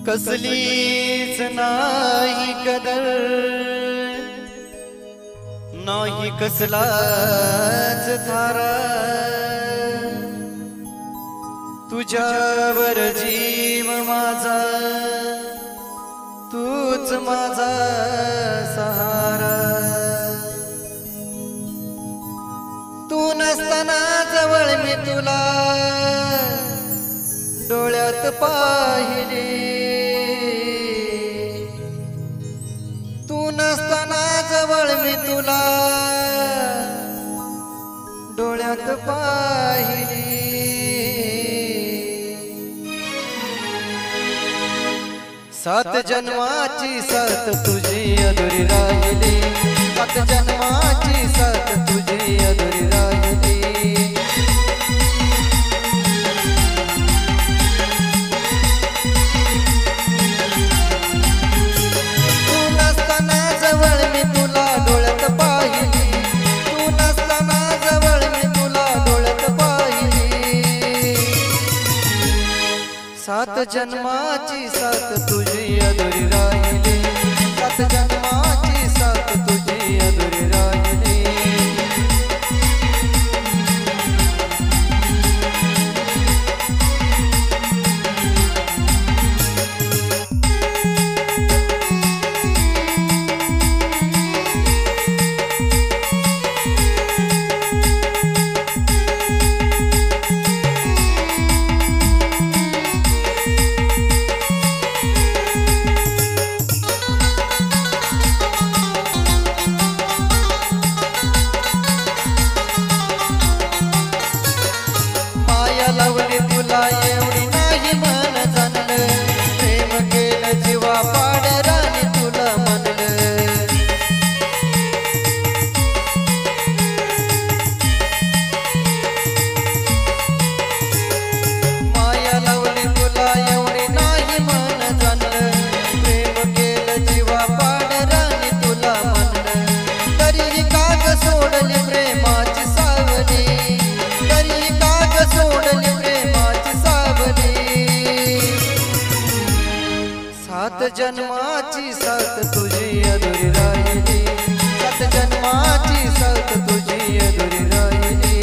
कसलीच नाही कदर नाही कसलाच थारा तुझ्यावर जीव माझा तूच माझा सहारा तू नसताना जवळ मी तुला डोळ्यात पाहिले तू नसताना जवळ मी तुला डोळ्यात पाहिले सात जन्माची साथ तुझी अधुरी राहिली सात जन्माची साथ तुझी अधुरी राहिली तू नसताना जवळ मी तुला डोळ्यात पाहिली तू नसताना जवळ मी तुला डोळ्यात पाहिली सात जन्माची साथ तुझी अधुरी राहिली सात जन्माची साथ तुझी अधुरी राहिली लावली तुला एवढी नाही मन जाणलं प्रेम केलं जीवा पाडराने तुला म्हणलं माया लावली तुला एवढी नाही मन जाणलं प्रेम केलं जीवा पाडराने तुला म्हणलं तरी काग सोडली प्रेमाची सावली तरी काग सोडली सात जन्माची साथ तुझी अधुरी राहिली सात जन्माची साथ तुझी अधुरी राहिली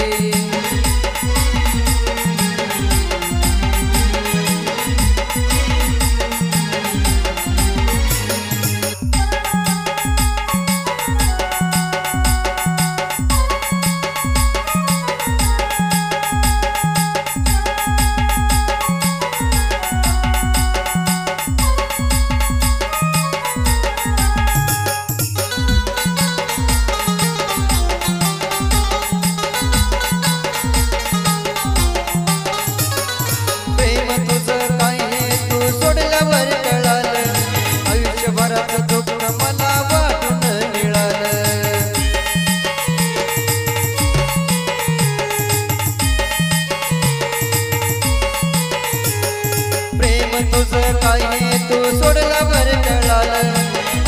तुझं काही तू सोडल्यावर कळालं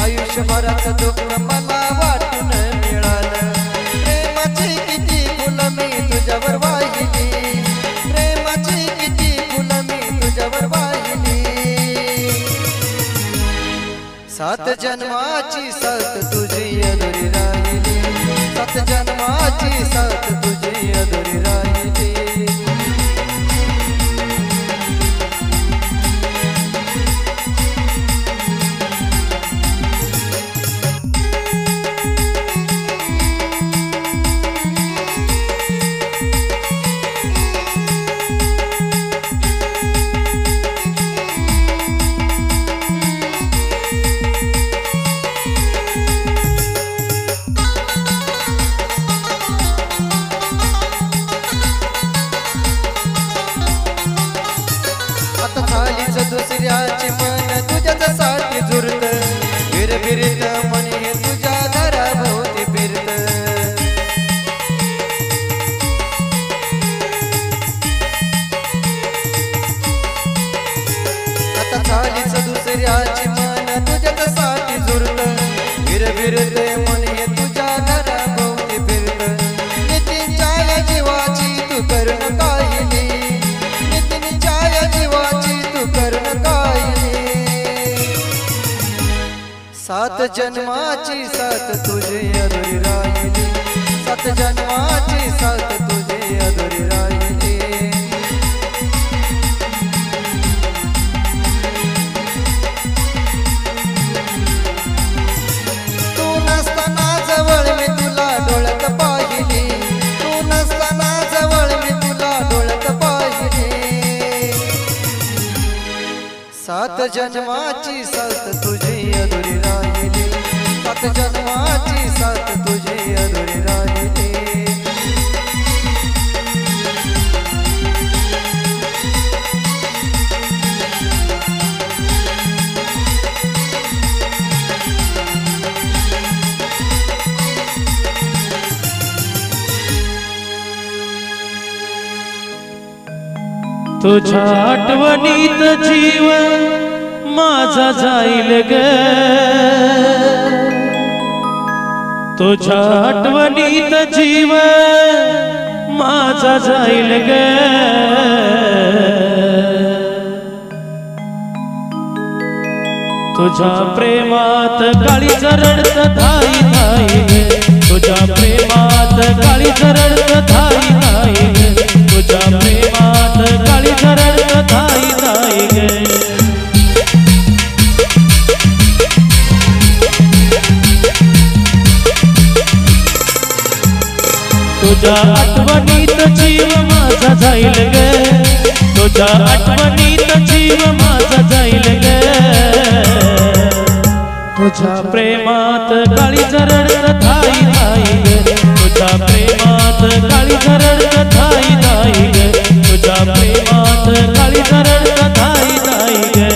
आयुष्यभराचं दुःख मला वाटून मिळालं प्रेमाची किती फुलं मी तुझ्यावर वाहिली प्रेमाची किती फुलं मी तुझ्यावर वाहिली सात जन्माची साथ तुझी अधुरी राहिली सात जन्माची साथ तुझी अधुरी राहिली दुसऱ्याचे मन तुझ्यासाठी झुरत बिरबिरीत मन हे तुझ्या घराभोवती फिरत आता झालीच दुसऱ्याचे मन तुझ्यासाठी झुरत बिरबिरीत मन हे तुझ्या घराभोवती फिरत नितीच्या जीवाची तू करून काहिली नितीच्या जीवाची तू करून काहिली जन्माची साथ तुझी अधुरी राहिली, सात जन्माची साथ तुझी अधुरी राहिली। तू नसताना जवळ मी तुला डोळ्यात पाहिली, तू नसताना जवळ मी तुला डोळ्यात पाहिली। सात जन्माची साथ तुझी अधुरी राहिली, सात जन्माची साथ तुझी अधुरी राहिली। तुझ्या आठवणीत जीव माझा जाईल ग, तुझ्या आठवणीत जीव माझा जाईल ग। तुझ्या प्रेमात काळीज रडत धाई धाई ग, तुझ्या प्रेमात काळीज रडत धाई धाई ग, तुझ्या प्रेमात काळीज रडत धाई धाई ग। तुझ्या आठवणीत जीव माझा जाईल ग, तुझ्या आठवणीत जीव माझा जाईल ग। तुझ्या प्रेमात काळीज रडत धाई धाई ग, तुझ्या प्रेमात काळीज रडत धाई धाई ग, तुझ्या प्रेमात काळीज रडत धाई धाई ग।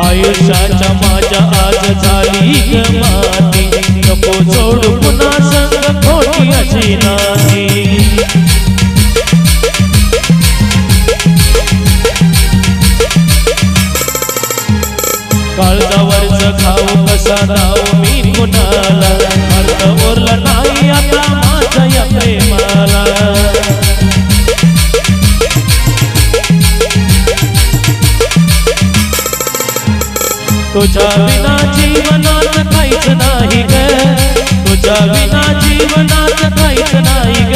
आयुष्याच्या माझ्या आज झाली ग माती, नको जोड पुन्हा संग खोटी अशी नाती। काळजावरच खाऊ कसा दाव मी कुणाला, अर्थ उरलं नाही आता माझ्या या प्रेमाला। तुझ्या विना जीवनात काहीच नाही ग, तुझ्या विना जीवनात काहीच नाही ग।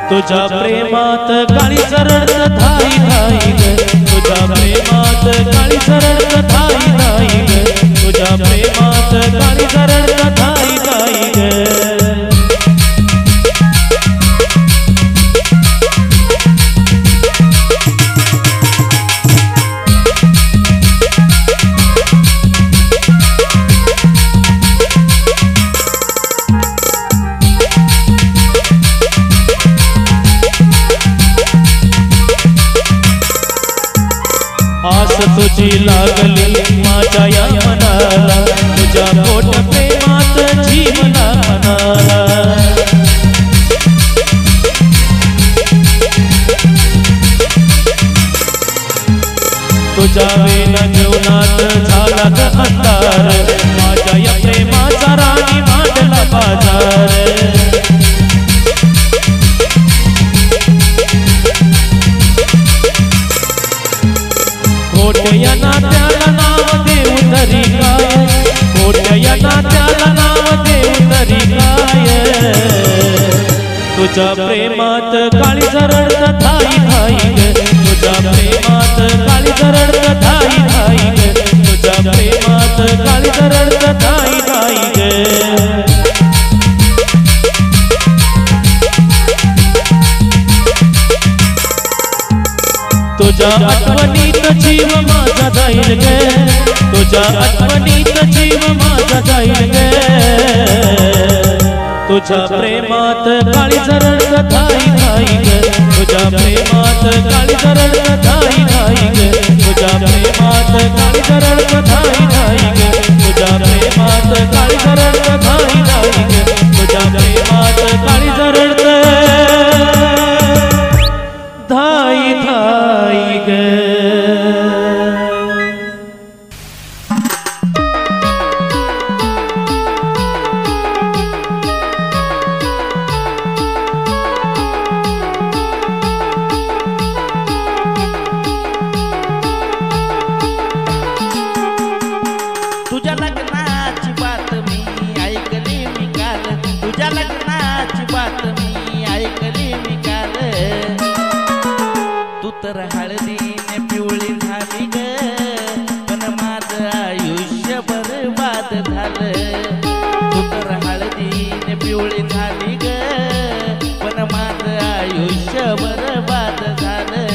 तुझ्या प्रेमात काळीज रडत धाई धाई ग, तुझ्या प्रेमात काळीज रडत धाई धाई ग, तुझ्या प्रेमात काळीज रडत धाई धाई ग। आस तुझी लागली माझ्या या मनाला, तुझ्या पोट प्रेमात जीवना मनाला। तुझ्या विना जीवनात झाला ग अंधार, माझ्या या प्रेमाचा राणी मांडला बाजार। खोट्या नात्याला नाव देऊ तरी काय, खोट्या नात्याला नाव देऊ तरी काय। तुझ्या प्रेमात काळीज रडत धाई धाई ग, तुझ्या प्रेमात काळीज रडत धाई धाई ग, तुझ्या प्रेमात काळीज रडत धाई धाई ग। तुझ्या आठवणीत जीव माझा जाईल ग, तुझ्या आठवणीत जीव माझा जाईल ग। तुझ्या प्रेमात काळीज रडत धाई धाई ग, तुझ्या प्रेमात काळीज रडत धाई धाई ग, तुझ्या प्रेमात काळीज रडत धाई धाई ग, तुझ्या प्रेमात काळीज रडत धाई धाई ग, तुझ्या प्रेमात काळीज रडत तर हळदीने पिवळी झाली ग पण माझं आयुष्य बरबाद झालं तू तर हळदीने पिवळी झाली ग पण माझं आयुष्य बरबाद झालं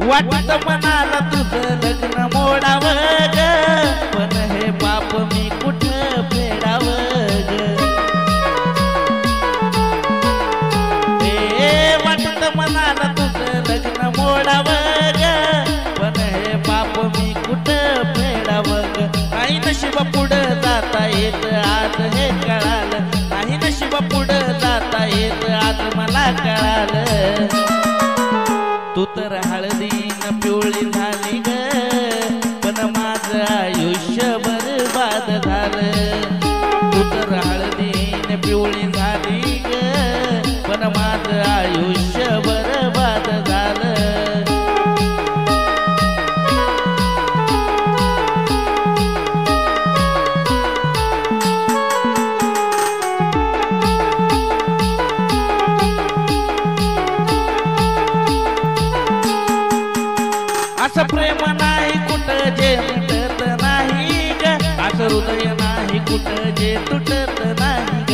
वाटत मनाला तुझं लग्न मोडावं ग पण हे पाप मी कुठं फेडावं ग वाटत मनाला तुझं लग्न मोडावं ग पण हे पाप मी कुठं फेडावं ग नाही नशीब पुढं जाता येत आज हे कळालं नाही नशीब पुढं जाता येत आज मला कळालं तू तर हळदीन पिवळी झाली ग पण माझं आयुष्य बरबाद झालं तू तर हळदीन पिवळी झाली ग पण माझं आयुष्य बरबाद झालं असं प्रेम नाही कुठं जे मिटत नाही ग असं हृदय नाही कुठं जे तुटत नाही ग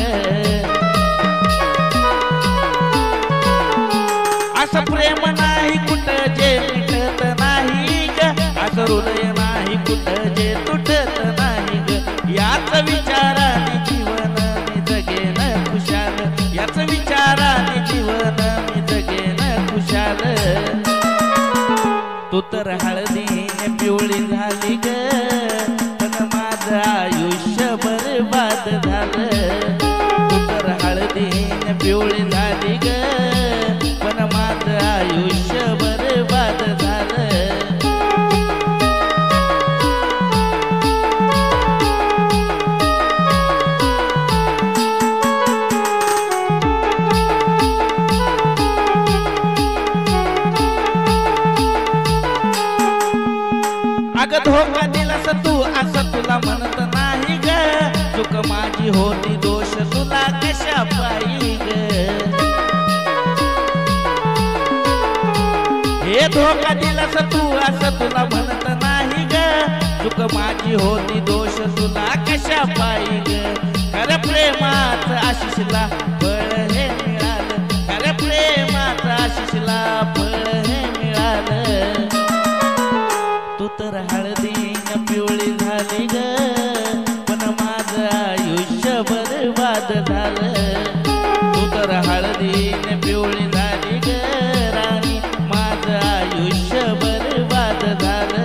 असं प्रेम नाही कुठं जे मिटत नाही ग असं हृदय नाही कुठं जे तुटत नाही ग याच विचाराने जीवन मी जगेन खुशाल याच विचाराने जीवन मी जगेन खुशाल तू तर हळदीने पिवळी झाली ग पण माझं आयुष्य बरबाद झालं तू तर हळदीने पिवळी झाली ग पण माझं आयुष्य बरबाद झालं अग धोका दिलास तू असं तुला म्हणत नाही ग चूक माझी होती दोष तुला कशा पायी ग हे धोका दिलास तू असं तुला म्हणत नाही ग चूक माझी होती दोष तुला कशा पायी ग खरं प्रेमाचं आशिषला फळ हे मिळालं खरं प्रेमाचं आशिषला फळ हे मिळालं तू तर हळदीन पिवळी झाली ग पण माझं आयुष्य बरबाद झालं तू तर हळदीन पिवळी झाली ग राणी माझं आयुष्य बरबाद झालं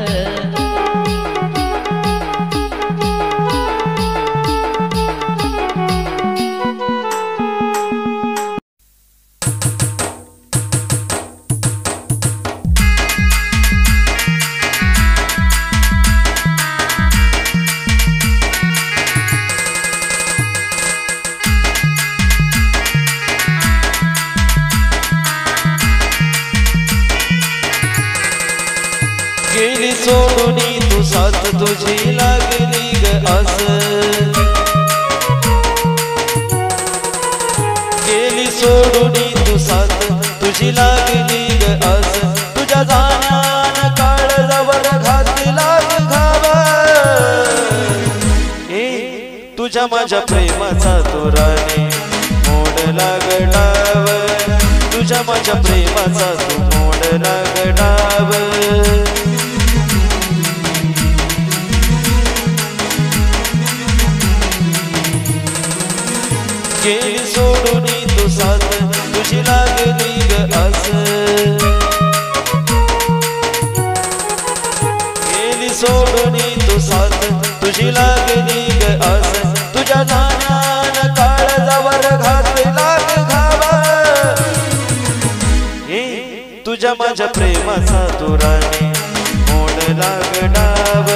गेली सोडूनी तू साथ तुझी लागली ग आस गेली सोडूनी तू साथ तुझी लागली ग आस तुझ्या जाण्यान काळजावर घातला घावा तुझ्या माझ्या प्रेमाचा तोराने मोडला गडाव तुझ्या माझ्या प्रेमाचा तू मोडला गडाव गेली सोडूनी तू साथ तुझी लागली ग आस गेली सोडूनी तू साथ तुझी लागली ग आस तुझ्या जाण्यान काळजावर घातला घावा तुझ्या माझ्या प्रेमाचा तोराने मोडला गडाव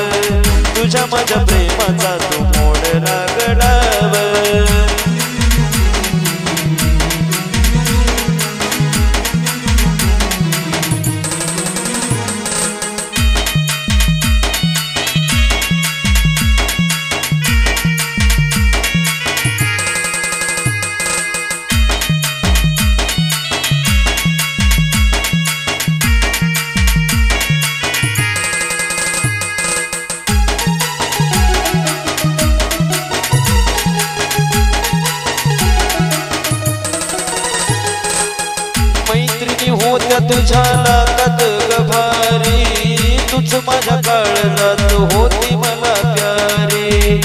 तुझ्या माझ्या प्रेमाचा तू मोडला गडाव होत्या तुझ्या लाकात गभारी, तूच माझ्या काळजात होती मला प्यारी.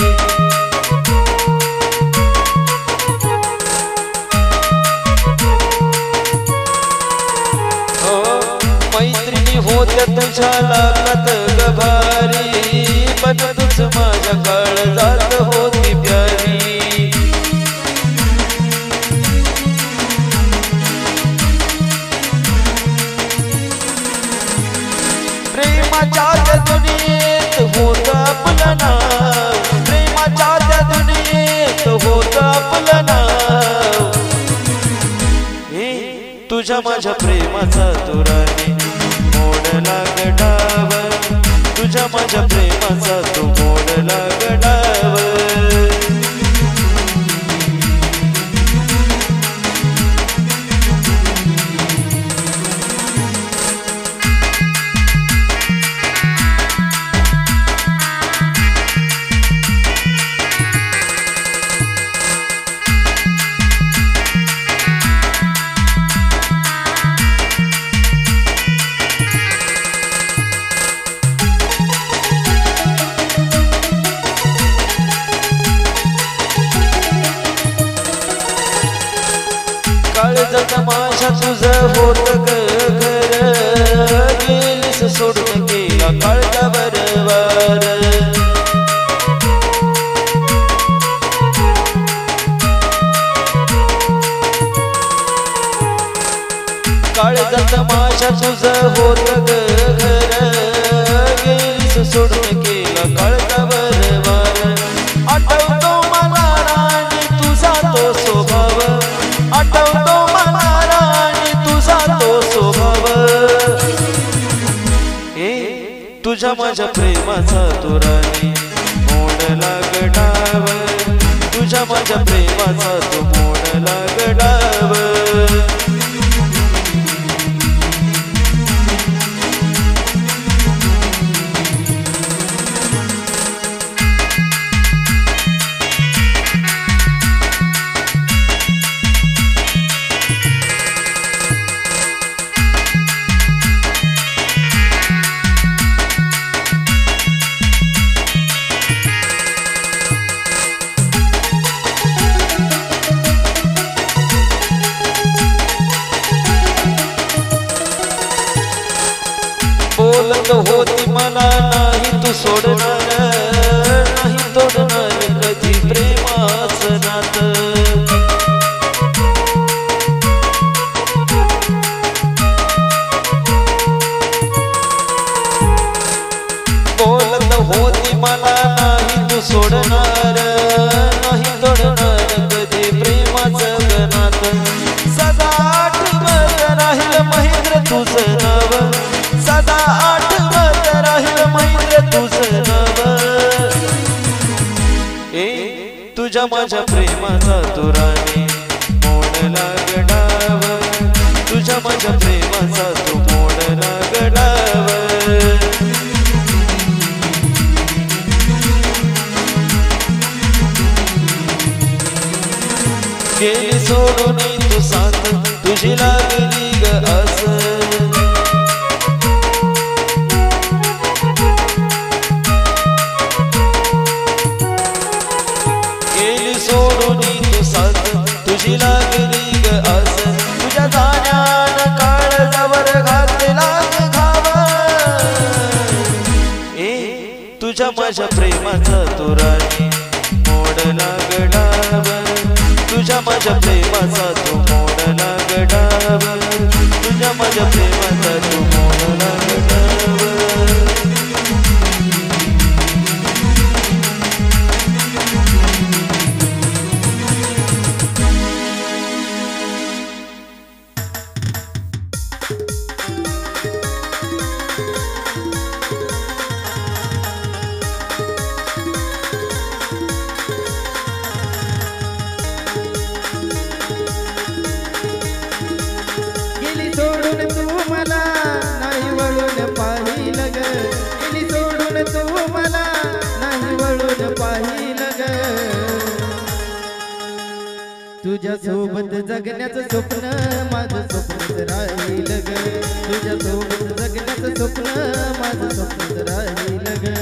हो मैत्रिणी होत्या तुझ्या लाकात गभारी, पण तूच माझ्या काळजात होती प्यारी. प्रेमाच्या त्या दुनियेत होत आपलं नाव, प्रेमाच्या त्या दुनियेत होत आपलं नाव. तुझ्या माझ्या प्रेमाचा तुराने मोडला गडाव, तुझ्या माझ्या प्रेमाचा तो मोडला गडाव. काळजात माझ्या तुझं होत घर, गेलीस सोडून गेला काळजावर वार. काळजात माझ्या तुझं होत घर, गेलीस सोडून गेला काळजावर वार. आठवतो मला राणी तुझा तो स्वभाव, आठवतो मला राणी तुझा तो स्वभाव. तुझ्या माझ्या प्रेमाचा तुराने मोडला गडाव, तुझ्या माझ्या प्रेमाचा तो मोडला गडाव. बोलत होती मला नाही तू सोडणार, नाही तोडणार कधी प्रेमाचं नातं. बोलत होती मला नाही तू सोडणार, नाही तोडणार कधी प्रेमाचं नातं. सदा आठवत राहील महेंद्र तुझं नाव, सदा आठवत राहील महेंद्र तुझं नाव. तुझ्या माझ्या प्रेमाचा तुराने मोडला गडाव, तुझ्या माझ्या प्रेमाचा तो मोडला गडाव. गेली सोडून तू साथ तुझी लागली ग आस. सोडून तू साथ तुझी लागली ग आस. तुझ्या जाण्यान काळजावर घातला घाव, तुझ्या माझ्या प्रेमाचा तुराने मोडला गडाव, तुझ्या माझ्या प्रेमाचा तो मोडला गडाव, तुझ्या माझ्या प्रेमाचा तो मोडला गडाव. सोडून तू मला नाही तुझ्या सोबत जगण्याचं स्वप्न माझं स्वप्नच राहील ग तुझ्या सोबत जगण्याचं स्वप्न माझं स्वप्नच राहील ग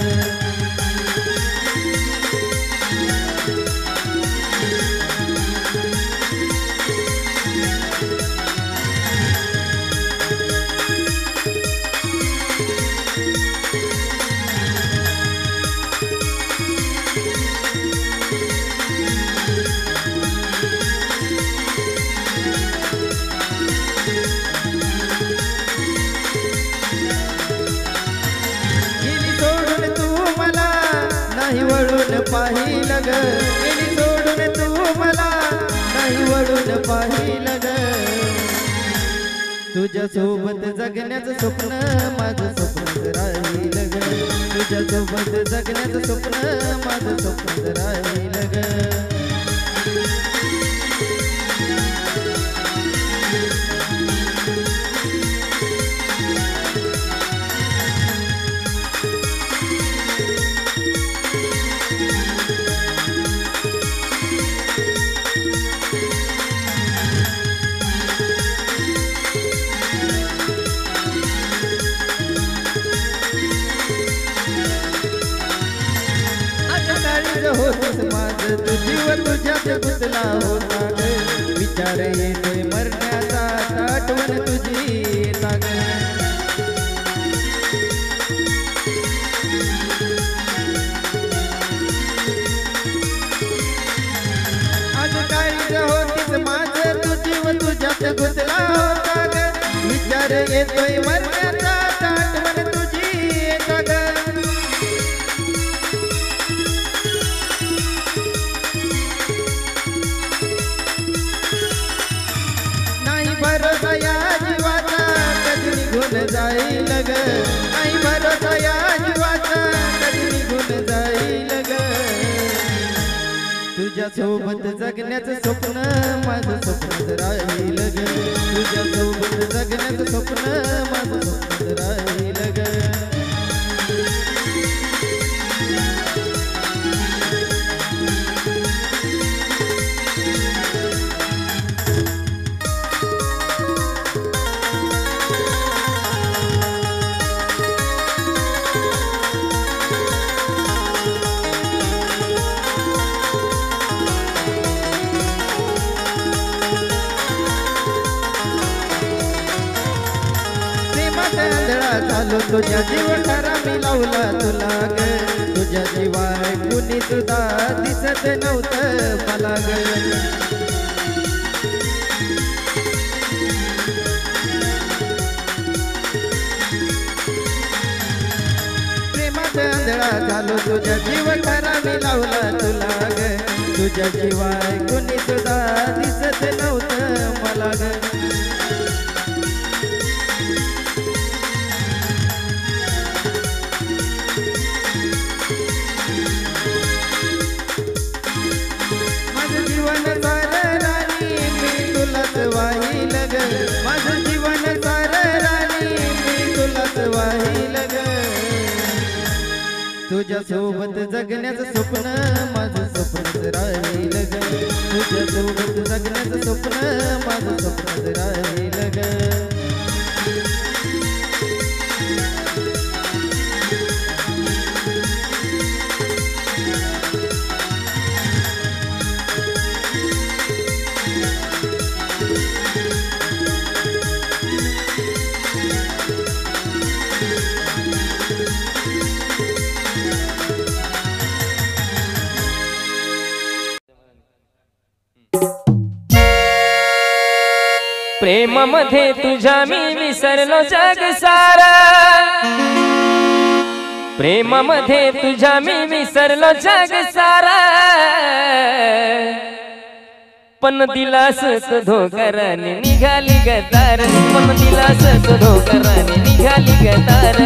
पाहिलं ग गेली सोडून तू मला नाही वळून पाहिलं ग तुझ्या सोबत जगण्याचं स्वप्न माझं स्वप्नच राहील ग तुझ्या सोबत जगण्याचं स्वप्न माझं स्वप्नच राहील ग होतीस माझं तू जीव तुझ्यात गुंतला होता ग विचार येतोय मरण्याचा आठवण तुझी येता ग आज काळीज होतीस माझं तू जीव तुझ्यात गुंतला होता ग विचार येतोय मरण्याचा आठवण तुझी येता ग भरोसा या जीवाचा कधी निघून जाईल ग नाही भरोसा या जीवाचा कधी निघून जाईल ग तुझ्या सोबत जगण्याचं स्वप्न माझं स्वप्नच राहील ग तुझ्या सोबत जगण्याचं स्वप्न माझं स्वप्नच राहील ग चालू तुझ्या जीव खरा मी लावला तुला ग तुझ्या जीवाय कुणी सुद्धा दिसत नव्हतं मला ग प्रेमात आंधळा चालू तुझ्या जीव खरा मी लावला तुला ग तुझ्या जीवाय कुणी सुद्धा दिसत नव्हतं मला ग वाहील ग माझं जीवन सारं राणी मी तुलाच वाहील ग तुझ्या सोबत जगण्याचं स्वप्न माझं स्वप्नच राहील ग तुझ्या सोबत जगण्याचं स्वप्न माझं स्वप्नच राहील ग प्रेम मध्ये तुझ्या मी विसरलो जग सारा प्रेम मध्ये तुझ्या मी विसरलो जग सारा पण दिलास धोकराने निघाली गतार पण दिलास धोकराने निघाली गतार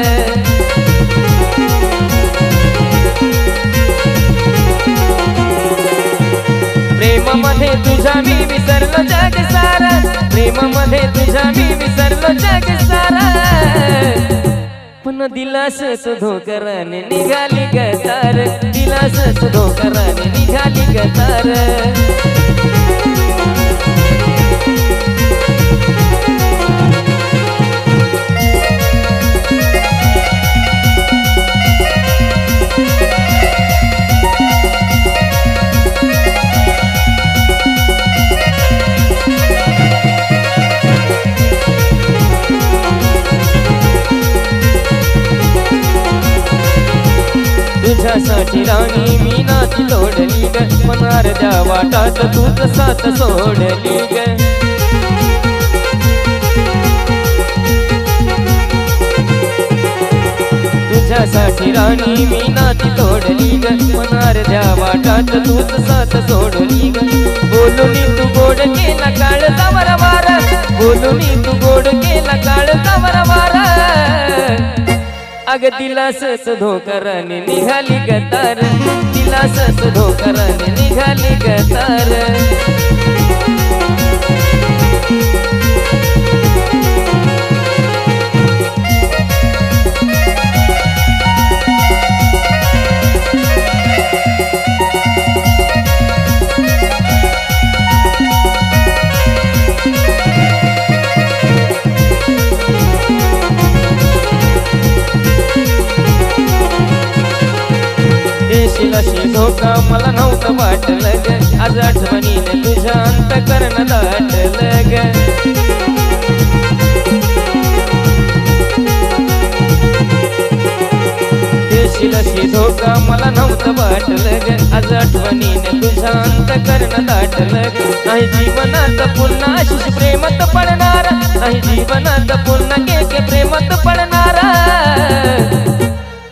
प्रेम मध्ये तुझ्या मी विसरलो जग सारा प्रेम मध्ये तुझ्या मी विसरलो जग सारा पण दिलास धोकराने निघाली गतार दिलास धोकराने निघाली गतार तुझ्यासाठी राणी मी नाती तोडली ग पण अर्ध्या वाटात तूच साथ सोडली ग तुझ्यासाठी राणी मी नाती तोडली ग पण अर्ध्या वाटात तूच साथ सोडली ग बोलूनी तू गोड केला काळचा वारा बोलूनी तू गोड केला काळचा वारा अग दिलासच धोकराने निघाली गतार दिलासच धोकराने निघाली गतार देशीलाशी धोका मला नव्हतं वाटलं ग आज आठवणीने तुझ्या अंतकरण दाटलं ग देशीलाशी धोका मला नव्हतं वाटलं ग आज आठवणीने तुझ्या अंतकरण दाटलं ग नाही जीवनात पुन्हा आशिष प्रेमात पडणार नाही जीवनात पुन्हा के प्रेमात पडणार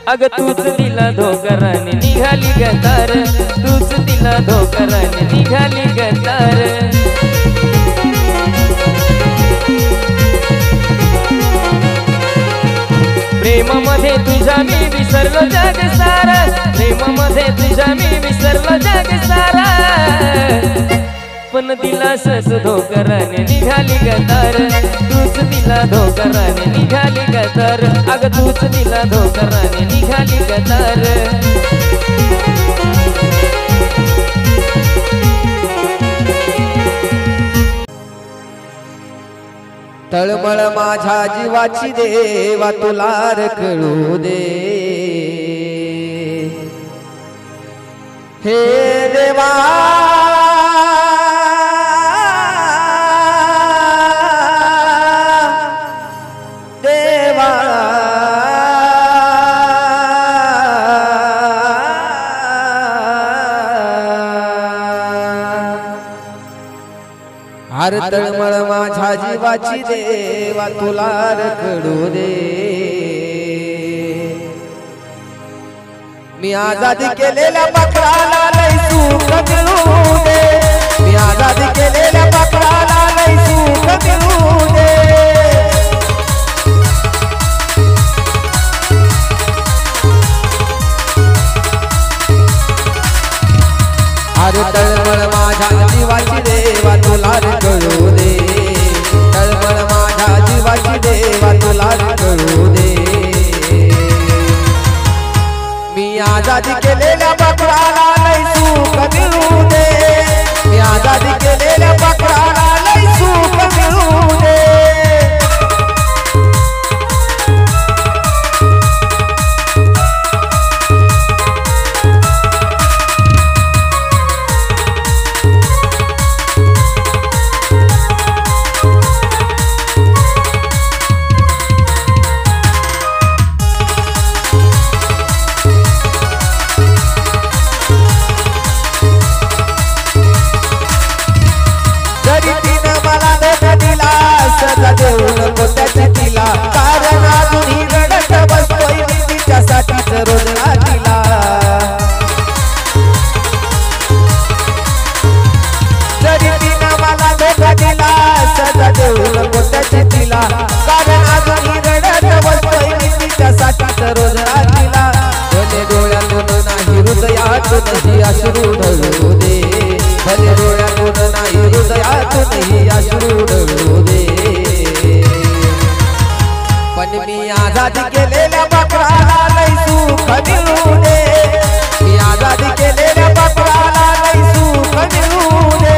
अग तूच दिला धोकराने निघाली गतार तूच दिला धोकराने निघाली गतार प्रेमामध्ये तुझ्या मी विसरलो जग सारा प्रेमामध्ये तुझ्या मी विसरलो जग सारा पण दिलासच धोकराने निघाली गतार तूच दिला धोकराने निघाली गतार अग तूच दिला धोकराने निघाली गतार तळमळ माझ्या जीवाची देवा तुला कळू दे हे देवा अरे तळमळ माझ्या जीवाची देवा तुला कळू दे मी आजादी केलेल्या पाखराला लय सुख मिळू दे मी आजादी केलेल्या पाखराला लय सुख मिळू दे अरे तळमळ माझ्या जीवाची देवा तुला कळू दे तळमळ माझ्या जीवाची देवा तुला कळू दे मी आजादी केलेल्या पाखराला लय सुख मिळू दे मी आजादी केलेल्या पाखराला लय सुख मिळू दे देऊ नको त्याची तिला कारण अजूनही रडत बसतोय मी तिच्यासाठीच रोज रात्रीला जरी तिनं मला धोका दिला सजा देऊ नको त्याची तिला कारण अजूनही रडत बसतोय मी तिच्यासाठीच रोज रात्रीला भले डोळ्यातून नाही हृदयातूनही अश्रू ढळू दे भले डोळ्यातून नाही हृदयातूनही अश्रू ढळू दे पण मी आजादी केलेल्या पाखराला लय सुख मिळू दे मी आजादी केलेल्या पाखराला लय सुख मिळू दे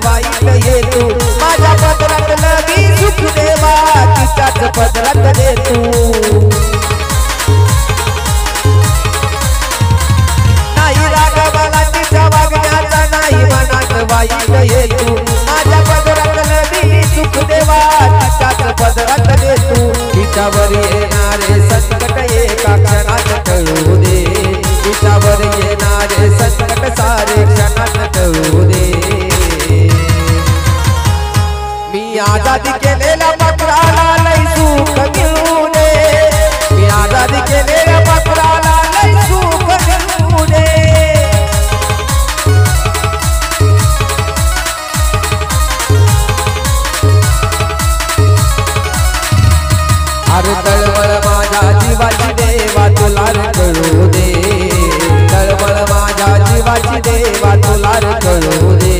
वाईट ये तू माझ्या पदरातलं मी सुख देवा तिच्याच पदरात दे तू नाही राग मला तिच्या वागण्याचा नाही मनात वाईट ये तू माझ्या पदरातलं मी सुख देवा तिच्याच पदरात दे तू तिच्यावर येणारे संकट एका क्षणात टळू दे तिच्यावर येणारे संकट सारे क्षणात टळू दे मी आजादी केलेल्या पात्राला लय सुख मिळू दे मी आजादी केलेल्या पात्राला लय सुख मिळू दे अरे तळमळ माझ्या जीवाची देवा तुला कळू दे तळमळ माझ्या जीवाची देवा तुला कळू दे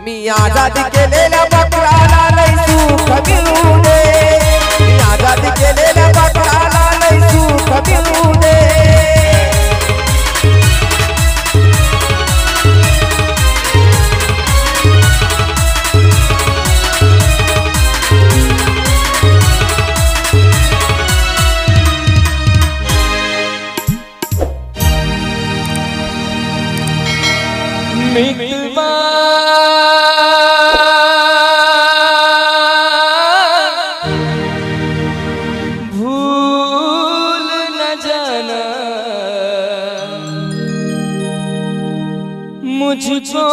मी आजादी केलेल्या पात्राला लय सुख मिळू दे मी आजादी केलेल्या पात्राला लय सुख मिळू दे भूल न जाना मुझको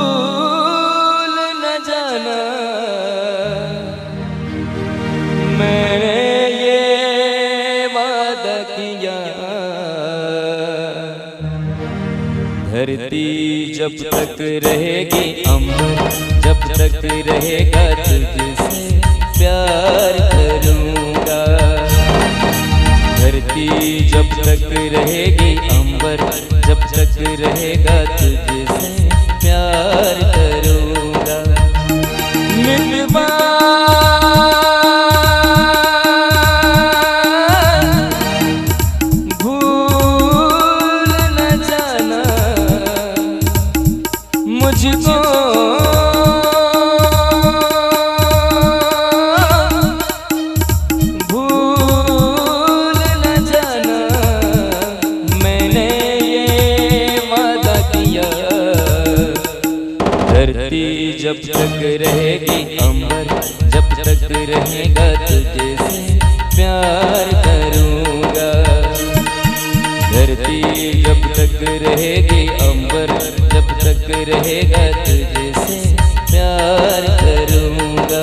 भूल न जाना मैंने ये वादा किया धरती जब तक रहेगी अमर जब तक रहेगा तुझसे प्यार करूँगा धरती जब तक रहेगी अंबर जब तक रहेगा तुझसे प्यार करूँगा मिलवा भूल न जाना मुझको भूल न जाना मैंने ये वादा किया धरती जब तक रहेगी अंबर जब तक रहेगा तुझसे प्यार करूँगा धरती जब तक रहेगी अंबर जब तक रहेगा तुझसे प्यार करूँगा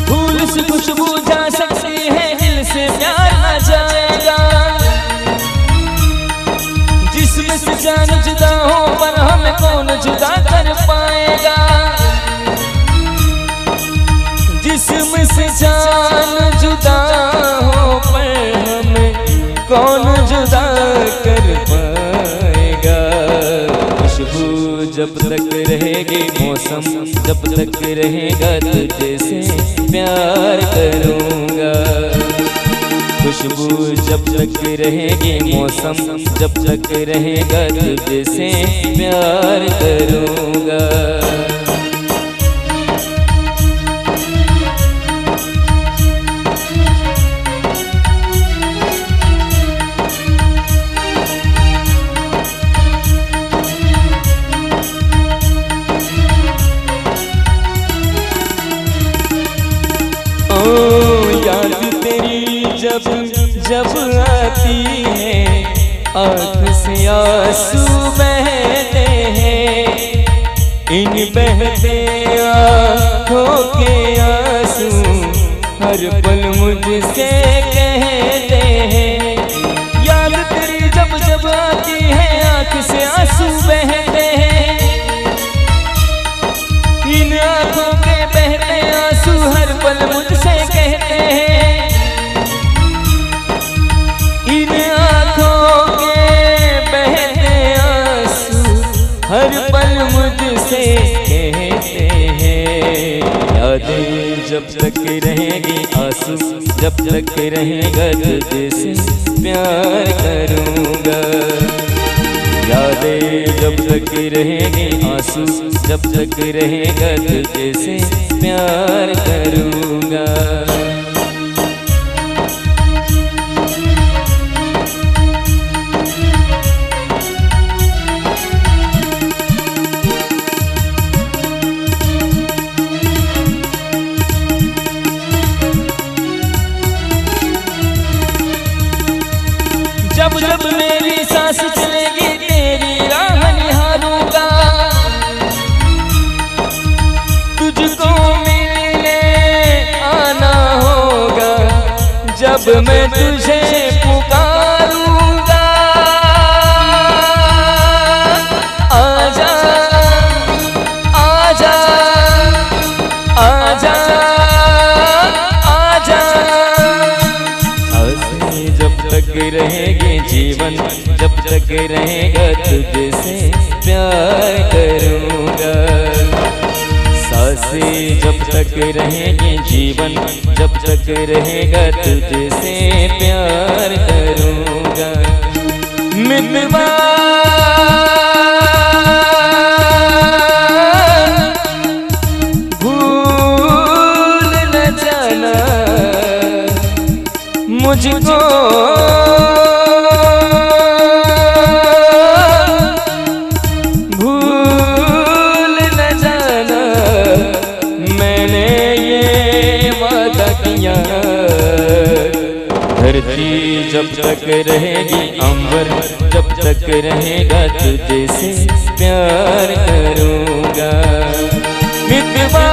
फूल से खुशबू जा सकती है दिल से प्यार आ जाएगा जिसमें से जान जुदा हो पर हमें कौन जुदा कर पाएगा जिसमें से जान जुदा हो पर हमें कौन जुदा कर पाएगा खुशबू जब तक रहेगी मौसम जब तक रहेगा तुझसे प्यार करूँगा खुशबू जब तक रहेगी मौसम जब तक रहेगा तुझसे प्यार करूँगा याद तेरी जब जब आती है आँख से आंसू बहते हैं इन बहते आँखों के आंसू हर पल मुझसे कहते हैं याद तेरी जब जब आती है आँख से आंसू बहते हैं इन आँखों के बहते आंसू हर यादें जब तक रहेगी आंसू, जब तक रहेगा तुझसे प्यार करूँगा। यादें जब तक रहेगी आंसू, जब तक रहेगा तुझसे प्यार करूँगा। जब जब मेरी सांस चलेगी तेरी राह निहारूंगा, तुझको मिलने आना होगा। जब मैं तुझे पुकारूंगा, आजा आजा आजा आजा। जब तक रहेगी जीवन, जब तक रहेगा तुझसे प्यार करूँगा। सांसें जब तक रहेगी जीवन, जब तक रहेगा तुझसे प्यार करूँगा। मितवा भूल न जाना मुझको, भूल न जाना मैंने ये वादा किया। धरती जब तक रहेगी अंबर, जब तक रहेगा तुझसे प्यार करूँगा। मितवा